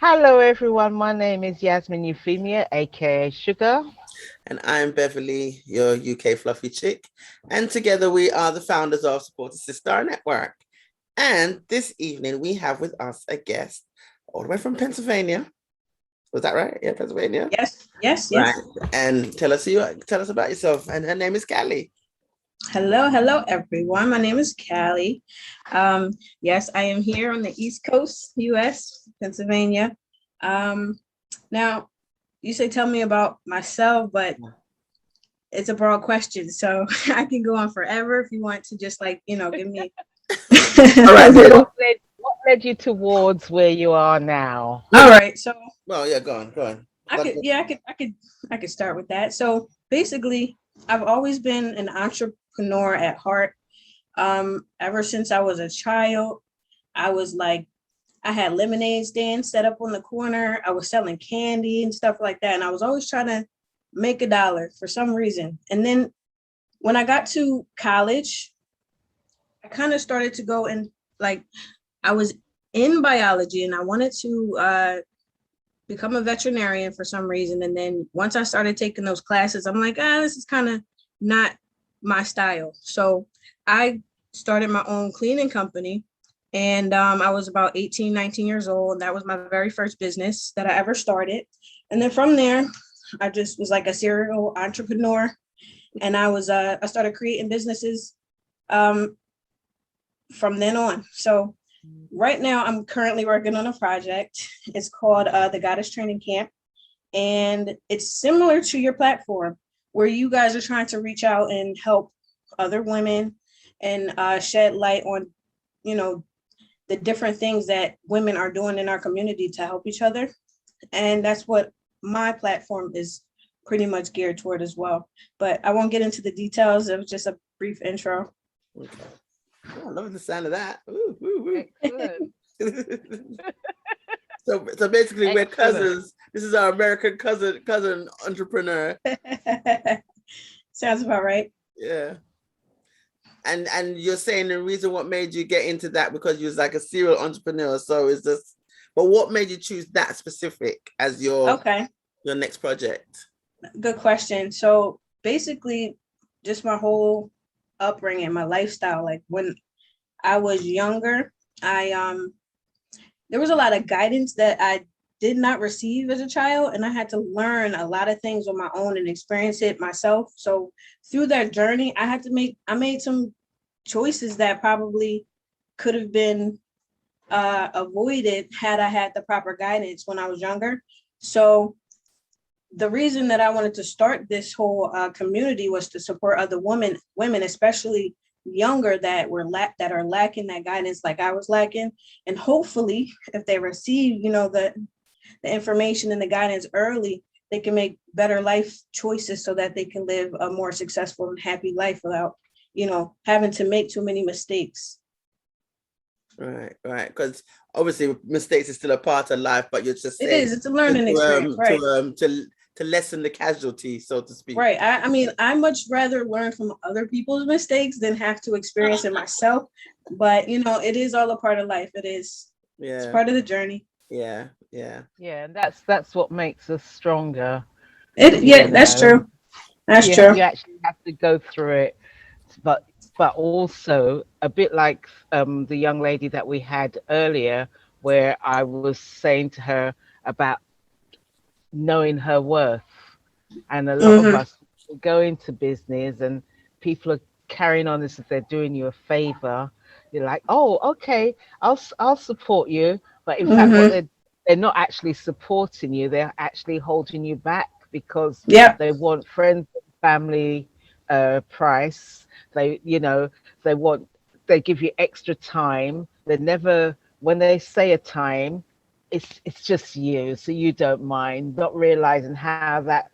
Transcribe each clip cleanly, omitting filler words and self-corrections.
Hello, everyone. My name is Yasmin Euphemia, aka Sugar. And I'm Beverly, your UK fluffy chick. And together we are the founders of Support the Sis-Star Network. And this evening we have with us a guest all the way from Pennsylvania. Was that right? Yeah, Pennsylvania. Yes, yes, Right. yes. And tell us about yourself. And her name is Kali. Hello, everyone. My name is Callie. Yes, I am here on the East Coast, U.S., Pennsylvania. Um, Now, you say tell me about myself, but it's a broad question, so I can go on forever if you want to just give me All a right, then. little. What led you towards where you are now? All right, so Well, yeah, go on. I could, yeah, I could start with that. So basically, I've always been an entrepreneur at heart. Ever since I was a child, I was like, I had lemonade stands set up on the corner. I was selling candy and stuff like that. And I was always trying to make a dollar for some reason. And then when I got to college, I kind of started to go and like, I was in biology and I wanted to become a veterinarian for some reason. And then once I started taking those classes, I'm like, this is kind of not my style. So I started my own cleaning company. And I was about 18, 19 years old. That was my very first business that I ever started. And then from there, I just was like a serial entrepreneur. And I started creating businesses um, from then on. So right now, I'm currently working on a project. It's called the Goddess Training Camp. And it's similar to your platform where you guys are trying to reach out and help other women and shed light on, you know, the different things that women are doing in our community to help each other. And that's what my platform is pretty much geared toward as well. But I won't get into the details. It was just a brief intro. Okay. Oh, I love the sound of that. Ooh, ooh, Excellent. ooh. So basically we're Excellent. cousins. This is our American cousin entrepreneur. Sounds about right. Yeah. And you're saying the reason what made you get into that because you was like a serial entrepreneur. So is this, but what made you choose that specific as Okay, your next project? good question. So basically, just my whole upbringing, my lifestyle. Like when I was younger, I there was a lot of guidance that I did not receive as a child, and I had to learn a lot of things on my own and experience it myself. So through that journey, I made some choices that probably could have been avoided had I had the proper guidance when I was younger. So the reason that I wanted to start this whole community was to support other women, especially younger that are lacking that guidance like I was lacking. And hopefully, if they receive, the information and the guidance early, they can make better life choices so that they can live a more successful and happy life without, having to make too many mistakes. Right. Because obviously mistakes is still a part of life, but you're just It saying is. It's a learning experience, right? to lessen the casualty, so to speak. Right. I mean, I much rather learn from other people's mistakes than have to experience it myself. But it is all a part of life. It is. It's Yeah, part of the journey. yeah. Yeah, and that's what makes us stronger. You Yeah, that's know, true. That's you true. actually have to go through it, but also a bit like the young lady that we had earlier, where I was saying to her about knowing her worth. And a lot of Mm-hmm. us go into business and people are carrying on as if they're doing you a favor. You're like, oh, okay, I'll support you. But in fact, what Mm-hmm. they're not actually supporting you. They're actually holding you back because Yep. they want friends and family price. They want they give you extra time. They never when they say a time, it's just you, so you don't mind, not realizing how that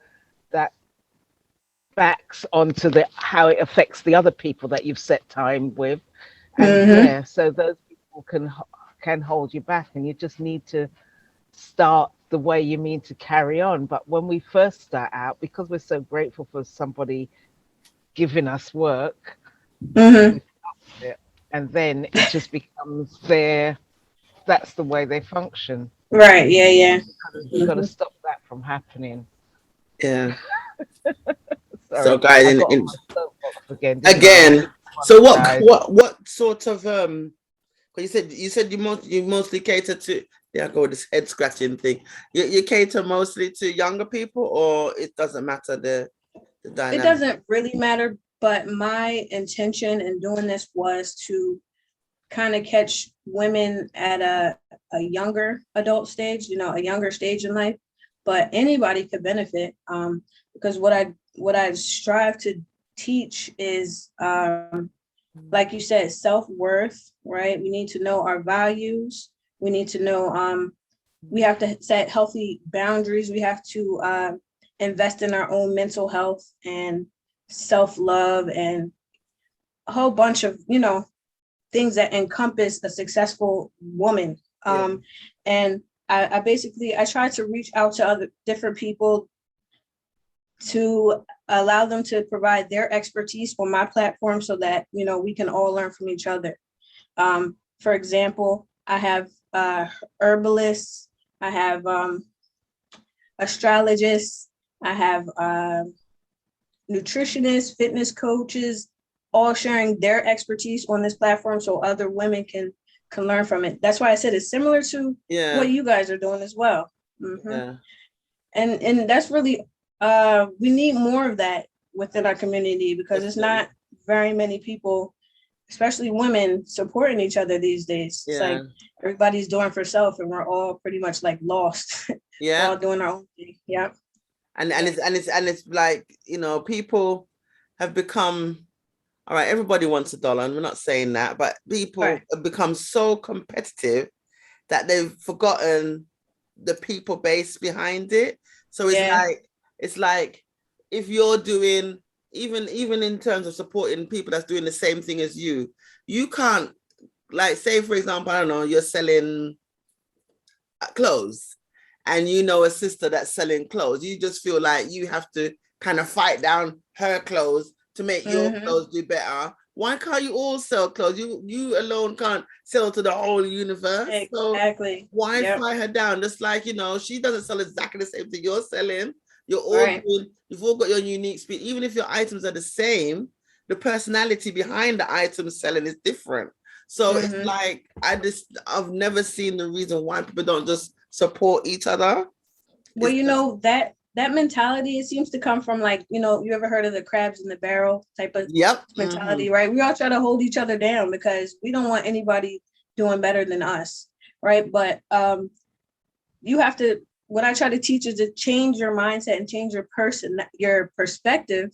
backs onto the how it affects the other people that you've set time with. And Mm-hmm. yeah, so those people can hold you back, and you just need to start the way you mean to carry on. But when we first start out, because we're so grateful for somebody giving us work, Mm-hmm. we start with it, and then it just becomes that's the way they function. Right. Yeah. Yeah. We got to Mhm. stop that from happening. Yeah. So Sorry, guys, I got on my soapbox again, didn't I? I again, do so apologize. what sort of 'cause you said you mostly cater to, yeah, I go with this head scratching thing. You cater mostly to younger people, or it doesn't matter the It dynamic? doesn't really matter, but my intention in doing this was to kind of catch women at a younger adult stage, a younger stage in life. But anybody could benefit, because what I strive to teach is, like you said, self-worth, right? We need to know our values. We need to know, we have to set healthy boundaries. We have to invest in our own mental health and self-love and a whole bunch of, things that encompass a successful woman. Yeah. And I basically I try to reach out to other different people to allow them to provide their expertise on my platform so that we can all learn from each other. For example, I have herbalists, I have astrologists, I have nutritionists, fitness coaches, all sharing their expertise on this platform so other women can learn from it. That's why I said it's similar to Yeah. what you guys are doing as well. Yeah. And that's really we need more of that within our community because it's Definitely. not very many people, especially women, supporting each other these days. It's Yeah. like everybody's doing for self and we're all pretty much like lost. Yeah. All doing our own thing. Yeah. And it's like, people have become, all right, everybody wants $1, and we're not saying that, but people Right. have become so competitive that they've forgotten the people base behind it. So Yeah. it's like if you're doing, even in terms of supporting people that's doing the same thing as you can't, like, say for example, I don't know, you're selling clothes and a sister that's selling clothes, you just feel like you have to kind of fight down her clothes to make your Mm-hmm. clothes do better. Why can't you all sell clothes? You alone can't sell to the whole universe. So Exactly. why Yep. fight her down? Just like, she doesn't sell exactly the same thing you're selling. Right. You've all got your unique speed. Even if your items are the same, the personality behind the items selling is different. So it's Mm-hmm. like, I've never seen the reason why people don't just support each other. Well, It's just, that mentality, it seems to come from, like, you ever heard of the crabs in the barrel type of yep. mentality, right? We all try to hold each other down because we don't want anybody doing better than us, right? But you have to, what I try to teach is to change your mindset and change your perspective.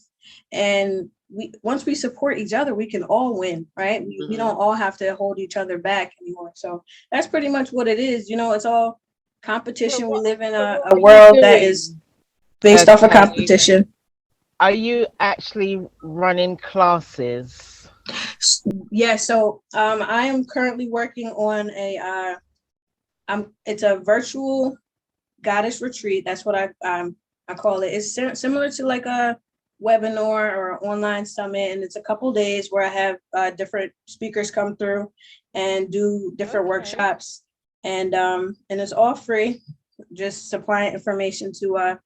And once we support each other, we can all win, right? We don't all have to hold each other back anymore. So that's pretty much what it is. It's all So competition. We what live in so a what are you world that is doing, based off of Kali? competition. Are you actually running classes? Yeah, so I am currently working on it's a virtual goddess retreat. That's what I call it. It's similar to like a webinar or online summit, and it's a couple days where I have different speakers come through and do different Okay. workshops, and it's all free, just supplying information to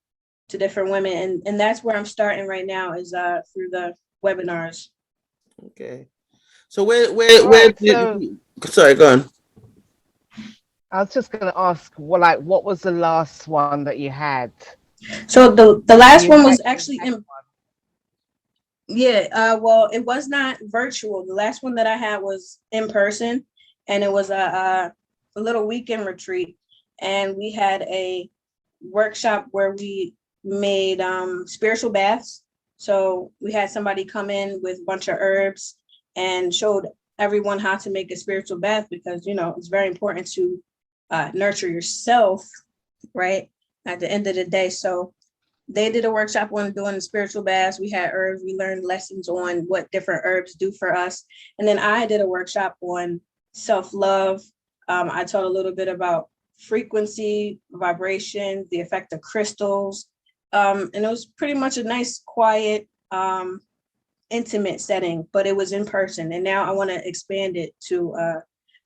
different women, and that's where I'm starting right now is through the webinars. Okay. So where Right. So do sorry, go on. I was just going to ask, well, like, what was the last one that you had? So the last one was You actually had in. Yeah, well, it was not virtual. The last one that I had was in person, and it was a little weekend retreat, and we had a workshop where we made spiritual baths. So we had somebody come in with a bunch of herbs and showed everyone how to make a spiritual bath because it's very important to nurture yourself, right? At the end of the day, so they did a workshop on doing the spiritual baths. We had herbs. We learned lessons on what different herbs do for us. And then I did a workshop on self-love. I taught a little bit about frequency, vibration, the effect of crystals. And it was pretty much a nice, quiet, intimate setting, but it was in person. And now I want to expand it to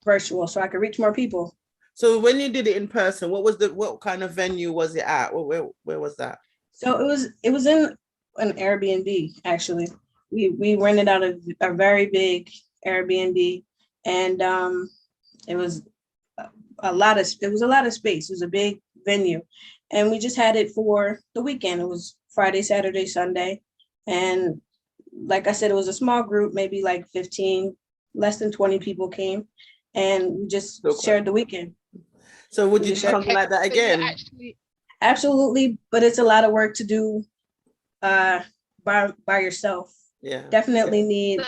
virtual so I can reach more people. So when you did it in person, what kind of venue was it at? Where was that? So it was in an Airbnb actually. We rented out a very big Airbnb, and it was a lot of space. It was a big venue, and we just had it for the weekend. It was Friday, Saturday, Sunday, and like I said, it was a small group, maybe like 15, less than 20 people came, and we just shared the weekend. So would you do something like that again? Absolutely, but it's a lot of work to do by yourself. Yeah, definitely need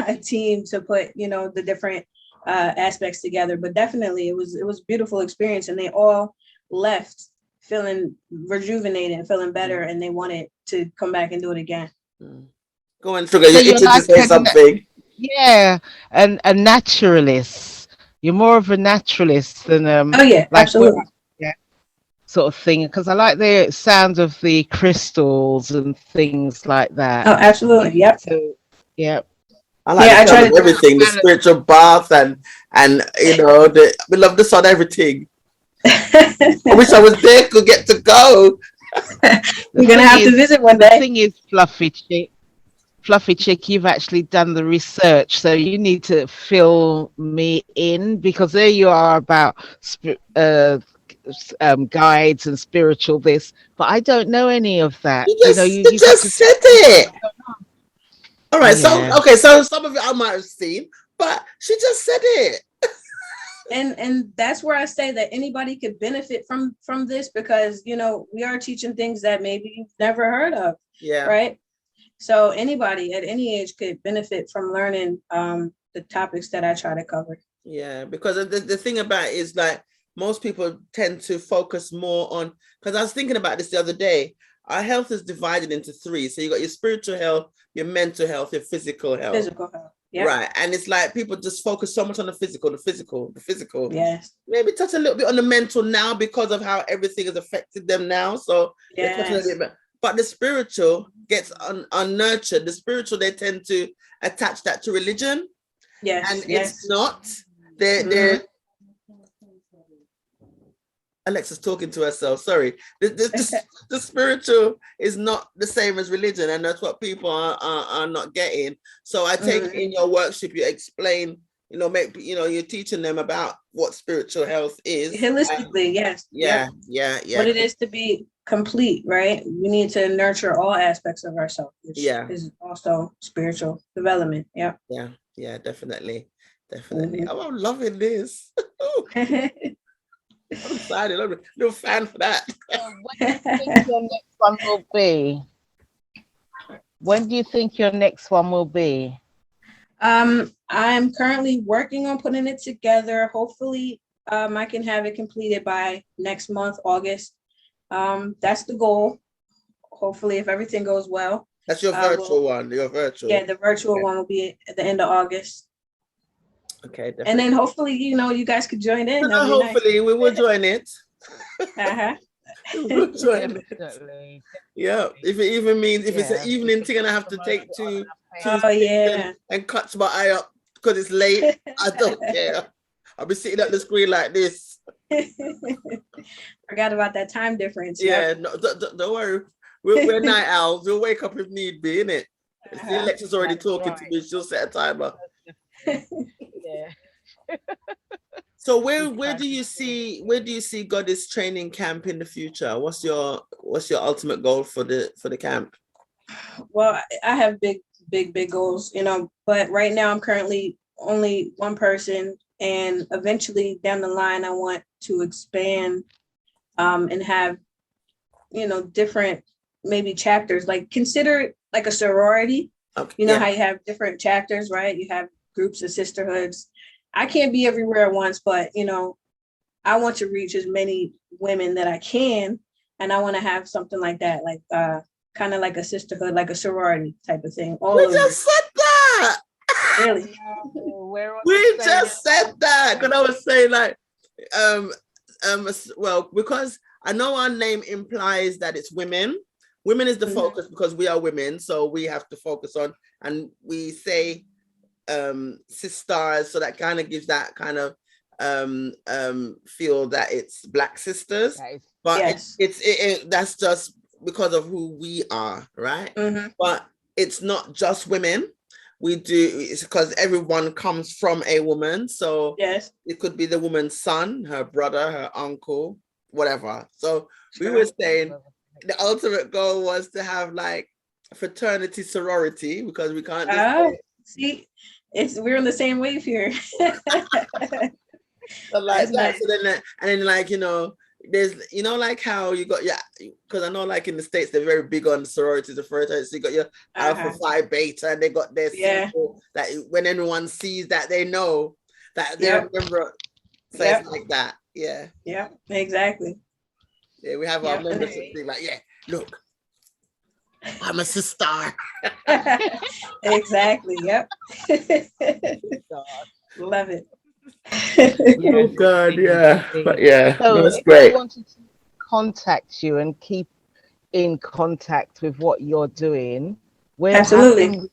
a team to put, you know, the different aspects together. But definitely, it was a beautiful experience, and they all left feeling rejuvenated and feeling better, and they wanted to come back and do it again. Go on, Sugar. You're itching to say something. Yeah, and a naturalist. You're more of a naturalist than Oh yeah, like absolutely. yeah, sort of thing. Because I like the sound of the crystals and things like that. Oh, absolutely. Yep. So yeah. I like the sound of everything, the spiritual bath and you know, we love the sun, everything. I wish I was there, could get to go. We're gonna have to visit one day. The thing is, Fluffy Chick, you've actually done the research, so you need to fill me in, because there you are about guides and spiritual this, but I don't know any of that. You just said it. All right, yeah. so some of it I might have seen, but she just said it. And that's where I say that anybody could benefit from this, because, you know, we are teaching things that maybe you've never heard of. Yeah. Right. So anybody at any age could benefit from learning the topics that I try to cover. Yeah, because the thing about it is, like, most people tend to focus more on, because I was thinking about this the other day, our health is divided into three. So you got your spiritual health, your mental health, your physical health. Physical health. Yep. Right. And it's like people just focus so much on the physical. Yes. Maybe touch a little bit on the mental now because of how everything has affected them now. So yes. But the spiritual gets unnurtured. The spiritual, they tend to attach that to religion. Yes. And it's not. They're Alexa's talking to herself. Sorry. The spiritual is not the same as religion, and that's what people are not getting. So I take in your workshop, you explain, you know, you're teaching them about what spiritual health is. Holistically, yes. Yeah. What it is to be complete, right? We need to nurture all aspects of ourselves, which is also spiritual development. Yeah. Yeah, definitely. Oh, I'm loving this. I'm excited. I'm a little fan for that. When do you think your next one will be? I'm currently working on putting it together. Hopefully, I can have it completed by next month, August. That's the goal. Hopefully, if everything goes well. That's your virtual one. Your virtual. Yeah, the virtual one will be at the end of August. Okay, definitely. And then hopefully, you know, you guys could join in. Hopefully, we will join it. We'll join it. Yeah, if it even means if it's an evening thing and I have to take two and cut my eye up because it's late, I don't care. I'll be sitting at the screen like this. Forgot about that time difference. Yeah, no, don't worry. We're night owls. We'll wake up if need be, innit? If the Alexa's already talking to me, she'll set a timer. Yeah. So where do you see Goddess Training Camp in the future? What's your ultimate goal for the camp? Well, I have big goals, you know, but right now I'm currently only one person, and eventually down the line I want to expand and have, you know, different maybe chapters, like consider it like a sorority. Okay, you know how you have different chapters, right? You have groups of sisterhoods. I can't be everywhere at once, but, you know, I want to reach as many women that I can. And I want to have something like that, like kind of like a sisterhood, like a sorority type of thing. We just said that. Really? We just said that. Because I was saying, like, well, because I know our name implies that it's women. Women is the focus because we are women. So we have to focus on, and we say Sis-Stars, so that kind of gives that kind of feel that it's Black sisters, That is but Yes. that's just because of who we are, right? Mm-hmm. But it's not just women. We do, it's because everyone comes from a woman. So Yes. it could be the woman's son, her brother, her uncle, whatever. So we were True. saying the ultimate goal was to have like fraternity sorority, because we can't just Oh, see, we're on the same wave here. so like That's that. nice. So then, and then like, there's, like how you got, yeah, because I know like in the States, they're very big on sororities, the fraternities. So you got your Alpha Uh-huh. Phi Beta, and they got their Yeah. symbol that when anyone sees that, they know that they Yep. remember. So Yep. it's like that. Yeah. Yep. Exactly. Yeah. We have our Yep. membership thing like, yeah, look, I'm a Sis-Star. Exactly. Yep. God. Love it. Oh Yes, God, indeed, yeah. But indeed. yeah, no, So it's if I great. wanted to contact you and keep in contact with what you're doing, how Absolutely. can we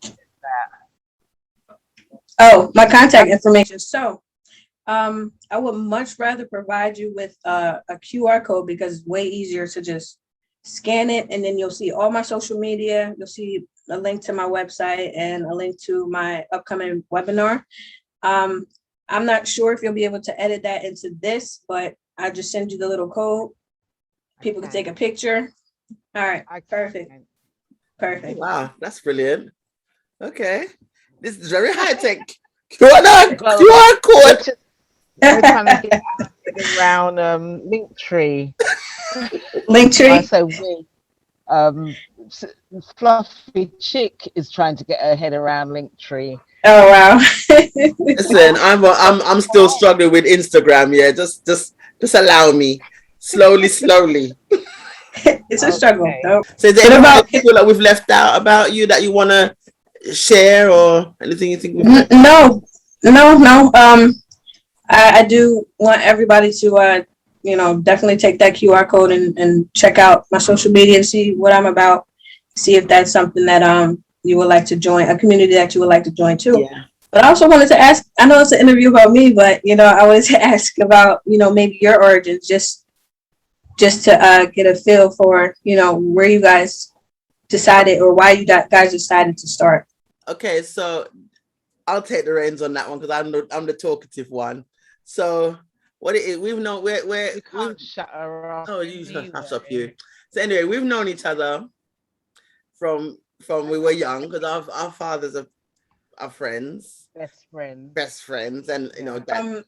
Oh, my contact information. So, I would much rather provide you with a QR code because it's way easier to just scan it, and then you'll see all my social media. You'll see a link to my website and a link to my upcoming webinar. Um, I'm not sure if you'll be able to edit that into this, but I just send you the little code. People can take a picture. All right, I perfect, can. Oh, perfect. wow, that's brilliant. Okay. This is very high tech. QR, Well, QR we're code. just we're trying to get around Linktree. Link I tree. say we. Um, Fluffy Chick is trying to get her head around Linktree. Oh wow. Listen, I'm still struggling with Instagram. Yeah, just allow me. Slowly, slowly. It's a struggle. Okay. Nope. So is there What anything about that you feel like we've left out about you that you wanna share, or anything you think we've left out? no, no, no. I do want everybody to definitely take that QR code and check out my social media and see what I'm about. See if that's something that you would like to join, a community that you would like to join too. Yeah. But I also wanted to ask, I know it's an interview about me, but I wanted to ask about, maybe your origins, just to get a feel for, where you guys decided or why you guys decided to start. Okay, so I'll take the reins on that one because I'm the talkative one. So what it is, we've known We we've can't shut her off oh, you hush up anyway. you. So anyway, we've known each other from we were young, because our fathers are friends, Best friend. best friends, and Yeah. that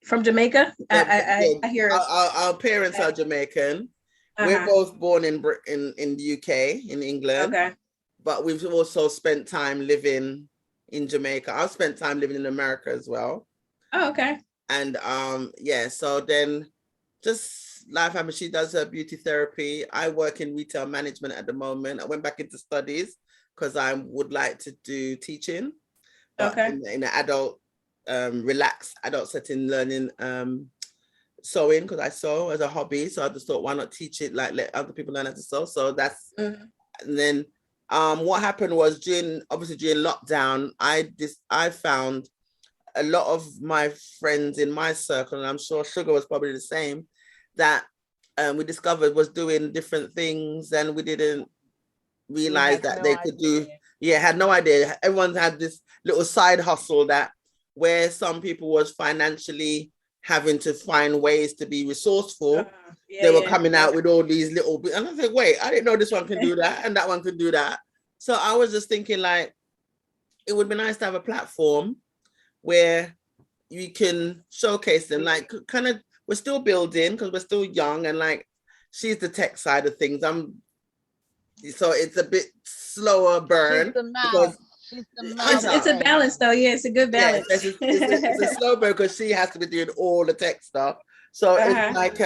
From Jamaica, yeah, I hear us. our parents are Jamaican. We're Uh-huh. both born in the UK, in England, Okay. but we've also spent time living in Jamaica. I've spent time living in America as well. Oh, okay. And yeah, so then just life happens. She does her beauty therapy. I work in retail management at the moment. I went back into studies because I would like to do teaching, but Okay. in an adult relaxed adult setting, learning sewing, because I sew as a hobby. So I just thought, why not teach it, like let other people learn how to sew. So that's Mhm. and then what happened was during lockdown, I found a lot of my friends in my circle, and I'm sure Sugar was probably the same, that we discovered was doing different things, and we didn't We realize had that no they could do. idea. Yeah, had no idea. Everyone had this little side hustle that where some people was financially having to find ways to be resourceful. Yeah, They were yeah, coming yeah. out with all these little bit, and I think, wait, I didn't know this one can do that, and that one could do that. So I was just thinking, like, it would be nice to have a platform where you can showcase them, like kind of we're still building because we're still young, and like she's the tech side of things, so it's a bit slower She's burn the mouth. because She's the I mouth It's know, a trainer. balance though. Yeah, it's a good yeah, balance. it's a slow burn because she has to be doing all the tech stuff, so it's Uh-huh. like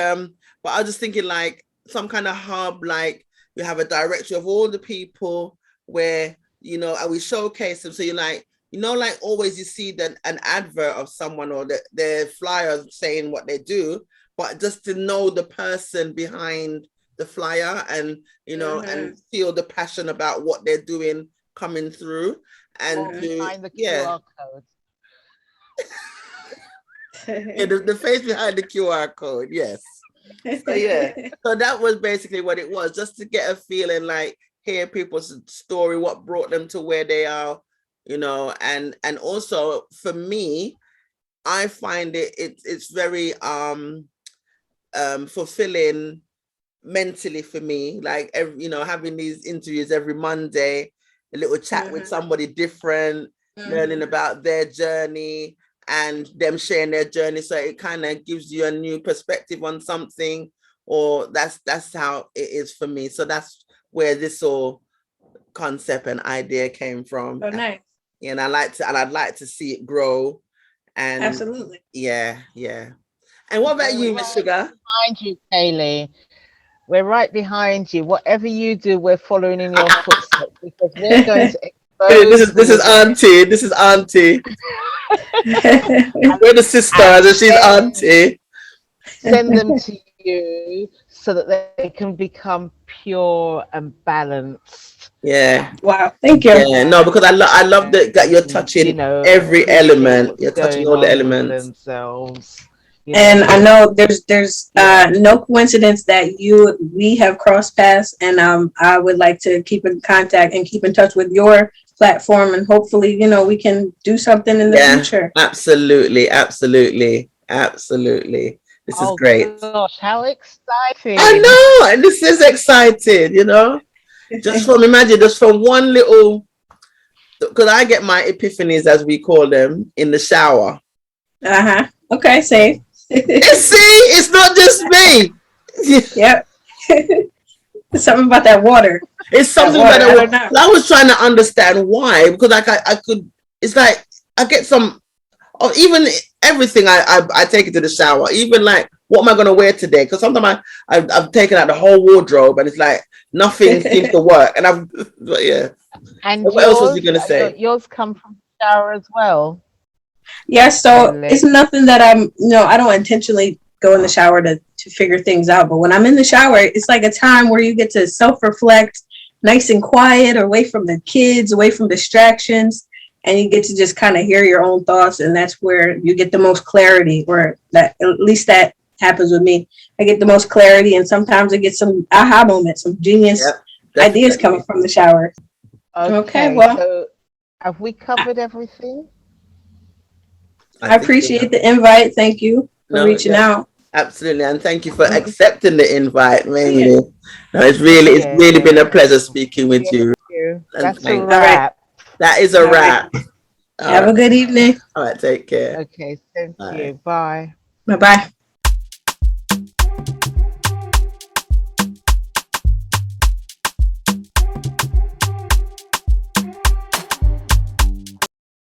but I was just thinking like some kind of hub, like we have a directory of all the people where and we showcase them, so you're like, like always you see that an advert of someone or their flyers saying what they do, but just to know the person behind the flyer, and Mhm. and feel the passion about what they're doing coming through, and Or Mhm. to behind the yeah. QR code. Yeah, the face behind the QR code. Yes. So yeah. So that was basically what it was, just to get a feeling, like hear people's story, what brought them to where they are, and also for me, I find it's very fulfilling mentally for me, like having these interviews every Monday, a little chat with somebody different, learning about their journey and them sharing their journey, so it kind of gives you a new perspective on something, or that's how it is for me. So that's where this whole concept and idea came from. Oh, nice. And I'd like to see it grow. And absolutely. Yeah. And what about you, Miss Sugar? Behind you, Kaylee. We're right behind you. Whatever you do, we're following in your footsteps, because we're going to expose. This is Auntie. This is Auntie. We're the Sis-Star, and she's Auntie. Send them to you so that they can become pure and balanced. Yeah. Wow. Thank you. Yeah. No, because I love that you're touching every element. You're touching all the elements themselves. And I know there's no coincidence that we have crossed paths, and I would like to keep in contact and keep in touch with your platform, and hopefully we can do something in the future. Absolutely. This is great. Gosh, how exciting! I know, and this is exciting. Just from one little, because I get my epiphanies, as we call them, in the shower. Okay, safe. See, it's not just me. Yep. Something about that water. It's something about that water. I was trying to understand why, because I could. It's like I get some, or even everything. I take it to the shower. Even like, what am I going to wear today? Because sometimes I've taken out the whole wardrobe, and it's like nothing seems to work. And yeah. And what else was you going to say? Yours come from the shower as well. Yeah, so it's nothing that I don't intentionally go in the shower to figure things out. But when I'm in the shower, it's like a time where you get to self-reflect, nice and quiet, away from the kids, away from distractions, and you get to just kind of hear your own thoughts. And that's where you get the most clarity, or that at least that happens with me. I get the most clarity, and sometimes I get some aha moments, some genius ideas coming from the shower. Okay, well, so have we covered everything? I appreciate the invite. Thank you for reaching out. Absolutely, and thank you for accepting the invite. Mainly, it's really been a pleasure speaking with you. That's a wrap. That is a wrap. Have a good evening. All right, take care. Okay, thank you. Bye. Bye.